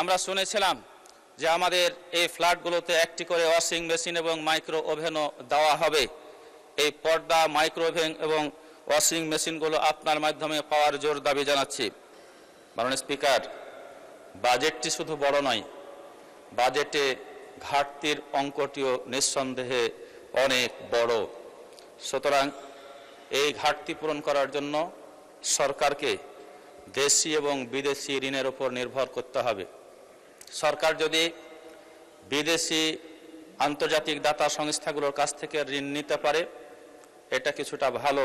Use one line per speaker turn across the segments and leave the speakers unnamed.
আমরা শুনেছিলাম যে আমাদের এই ফ্ল্যাটগুলোতে একটি করে ওয়াশিং মেশিন এবং মাইক্রো ওভেনও দেওয়া হবে। এই পর্দা, মাইক্রো ওভেন এবং ওয়াশিং মেশিনগুলো আপনার মাধ্যমে পাওয়ার জোর দাবি জানাচ্ছি। মাননীয় স্পিকার, বাজেটটি শুধু বড় নয়, বাজেটে ঘাটতির অঙ্কটিও নিঃসন্দেহে অনেক বড়। সুতরাং এই ঘাটতি পূরণ করার জন্য সরকারকে দেশি এবং বিদেশি ঋণের উপর নির্ভর করতে হবে। সরকার যদি বিদেশি আন্তর্জাতিক দাতা সংস্থাগুলোর কাছ থেকে ঋণ নিতে পারে, এটা কিছুটা ভালো,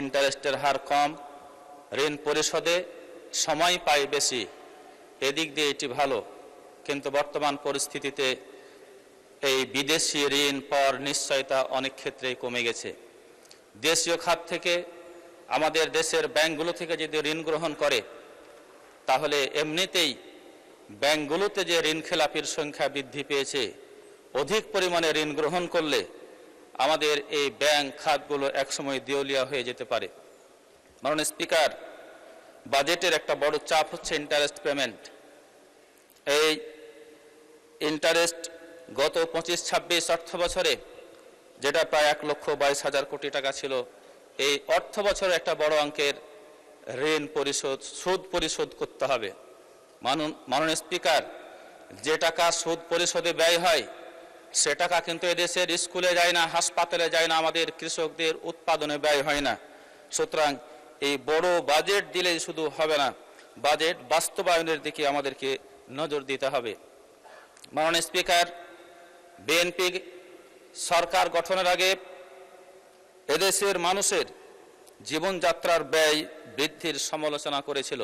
ইন্টারেস্টের হার কম, ঋণ পরিশোধে সময় পায় বেশি, এদিক দিয়ে এটি ভালো। কিন্তু বর্তমান পরিস্থিতিতে এই বিদেশি ঋণ পাওয়ার নিশ্চয়তা অনেক ক্ষেত্রেই কমে গেছে। দেশীয় খাত থেকে আমাদের দেশের ব্যাংকগুলো থেকে যদি ঋণ গ্রহণ করে, তাহলে এমনিতেই ব্যাংকগুলোতে যে ঋণ খেলাপির সংখ্যা বৃদ্ধি পেয়েছে, অধিক পরিমাণে ঋণ গ্রহণ করলে আমাদের এই ব্যাংক খাতগুলো একসময় দেউলিয়া হয়ে যেতে পারে। মাননীয় স্পিকার, বাজেটের একটা বড় চাপ হচ্ছে ইন্টারেস্ট পেমেন্ট। এই ইন্টারেস্ট গত 25-26 অর্থ বছরে, যেটা প্রায় 1,22,000 কোটি টাকা ছিল, এই অর্থ বছরে একটা বড় অঙ্কের ঋণ পরিশোধ, সুদ পরিশোধ করতে হবে। মাননীয় স্পিকার, যে টাকা সুদ পরিশোধে ব্যয় হয়, সে টাকা কিন্তু এদেশের স্কুলে যায় না, হাসপাতালে যায় না, আমাদের কৃষকদের উৎপাদনে ব্যয় হয় না। সুতরাং এই বড় বাজেট দিলেই শুধু হবে না, বাজেট বাস্তবায়নের দিকে আমাদেরকে নজর দিতে হবে। মাননীয় স্পিকার, বিএনপি সরকার গঠনের আগে এদেশের মানুষের জীবনযাত্রার ব্যয় বৃদ্ধির সমালোচনা করেছিল,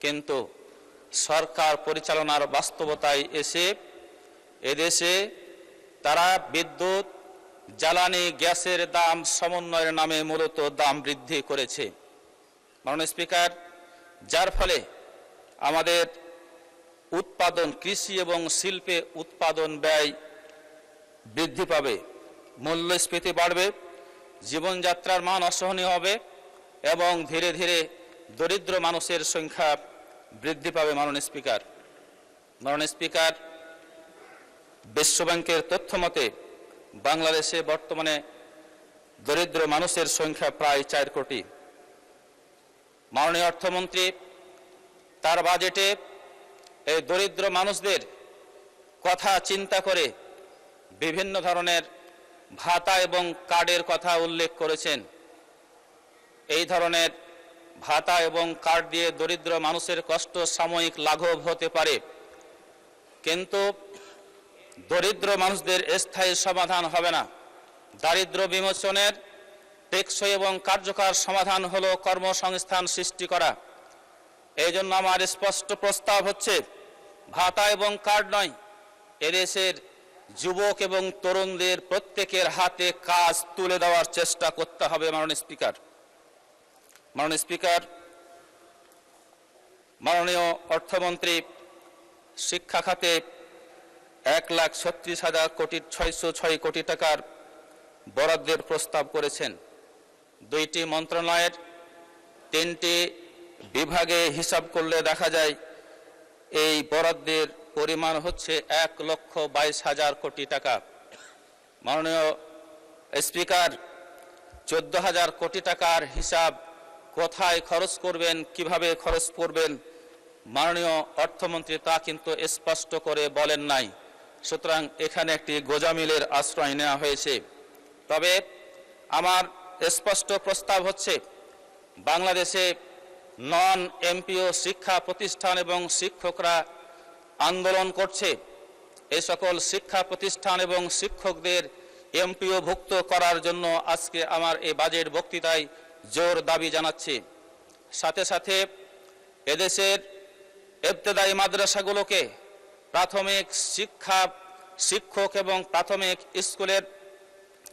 কিন্তু সরকার পরিচালনার বাস্তবতায় এসে এদেশে তারা বিদ্যুৎ, জ্বালানি, গ্যাসের দাম সমন্বয়ের নামে মূলত দাম বৃদ্ধি করেছে। মাননীয় স্পিকার, যার ফলে আমাদের উৎপাদন, কৃষি এবং শিল্পে উৎপাদন ব্যয় বৃদ্ধি পাবে, মূল্যস্ফীতি বাড়বে, জীবনযাত্রার মান অসহনীয় হবে এবং ধীরে ধীরে দরিদ্র মানুষের সংখ্যা বৃদ্ধি পাবে। মাননীয় স্পিকার, বিশ্বব্যাংকের তথ্য মতে বাংলাদেশে বর্তমানে দরিদ্র মানুষের সংখ্যা প্রায় 4 কোটি। মাননীয় অর্থমন্ত্রী তার বাজেটে এই দরিদ্র মানুষদের কথা চিন্তা করে বিভিন্ন ধরনের ভাতা এবং কার্ডের কথা উল্লেখ করেছেন। এই ধরনের ভাতা এবং কার্ড দিয়ে দরিদ্র মানুষের কষ্ট সাময়িক লাঘব হতে পারে, কিন্তু দরিদ্র মানুষদের স্থায়ী সমাধান হবে না। দারিদ্র্য বিমোচনের টেকসই এবং কার্যকর সমাধান হলো কর্মসংস্থান সৃষ্টি করা। এই জন্য আমার স্পষ্ট প্রস্তাব হচ্ছে, ভাতা এবং কার্ড নয়, এদেশের যুবক এবং তরুণদের প্রত্যেকের হাতে কাজ তুলে দেওয়ার চেষ্টা করতে হবে। মাননীয় স্পিকার, মাননীয় অর্থমন্ত্রী শিক্ষা খাতে 1,36,606 কোটি টাকার বরাদ্দের প্রস্তাব করেছেন। 2টি মন্ত্রণালয়ের 3টি বিভাগে হিসাব করলে দেখা যায় এই বরাদ্দের পরিমাণ হচ্ছে 1,22,000 কোটি টাকা। মাননীয় স্পিকার, 14,000 কোটি টাকার হিসাব কোথায় খরচ করবেন, কিভাবে খরচ করবেন, মাননীয় অর্থমন্ত্রী তা কিন্তু স্পষ্ট করে বলেন নাই। সুতরাং এখানে একটি গোজামিলের আশ্রয় নেওয়া হয়েছে। তবে আমার স্পষ্ট প্রস্তাব হচ্ছে, বাংলাদেশে নন এমপিও শিক্ষা প্রতিষ্ঠান এবং শিক্ষকরা আন্দোলন করছে। এই সকল শিক্ষা প্রতিষ্ঠান এবং শিক্ষকদের এমপিও ভুক্ত করার জন্য আজকে আমার এই বাজেট বক্তৃতায় জোর দাবি জানাচ্ছি। সাথে সাথে এদেশের ইবতেদায়ী মাদ্রাসাগুলোকে প্রাথমিক শিক্ষা শিক্ষক এবং প্রাথমিক স্কুলের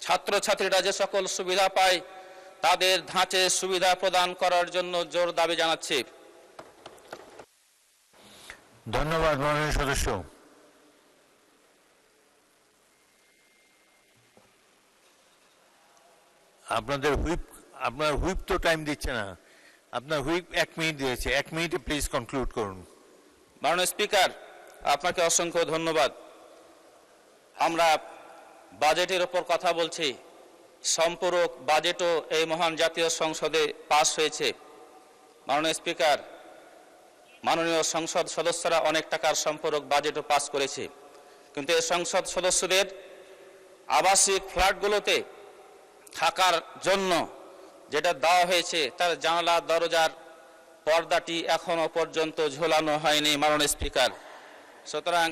ছাত্রছাত্রীরা যে সকল সুবিধা পায়, তাদের ধাঁচে সুবিধা প্রদান করার জন্য জোর দাবি জানাচ্ছি।
ধন্যবাদ মাননীয় সদস্য। আপনার হুইপ তো টাইম দিচ্ছে না, আপনার হুইপ 1 মিনিট দিয়েছে, 1 মিনিটে প্লিজ কনক্লুড করুন।
মাননীয় স্পিকার, আপনাকে অসংখ্য ধন্যবাদ। আমরা বাজেটের ওপর কথা বলছি। সম্পূরক বাজেটও এই মহান জাতীয় সংসদে পাস হয়েছে। মাননীয় স্পিকার, মাননীয় সংসদ সদস্যরা অনেক টাকার সম্পূরক বাজেটও পাস করেছে, কিন্তু এই সংসদ সদস্যদের আবাসিক ফ্ল্যাটগুলোতে থাকার জন্য যেটা দেওয়া হয়েছে তার জানালা দরজার পর্দাটি এখনো পর্যন্ত ঝোলানো হয়নি। মাননীয় স্পিকার, সুতরাং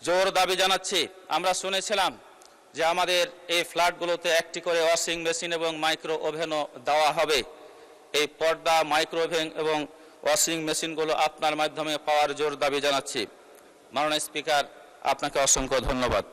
জোর দাবি জানাচ্ছি। আমরা শুনেছিলাম যে আমাদের এই ফ্ল্যাটগুলোতে একটি করে ওয়াশিং মেশিন এবং মাইক্রো ওভেনও দেওয়া হবে। এই পর্দা, মাইক্রো ওভেন এবং ওয়াশিং মেশিনগুলো আপনার মাধ্যমে পাওয়ার জোর দাবি জানাচ্ছি। মাননীয় স্পিকার, আপনাকে অসংখ্য ধন্যবাদ।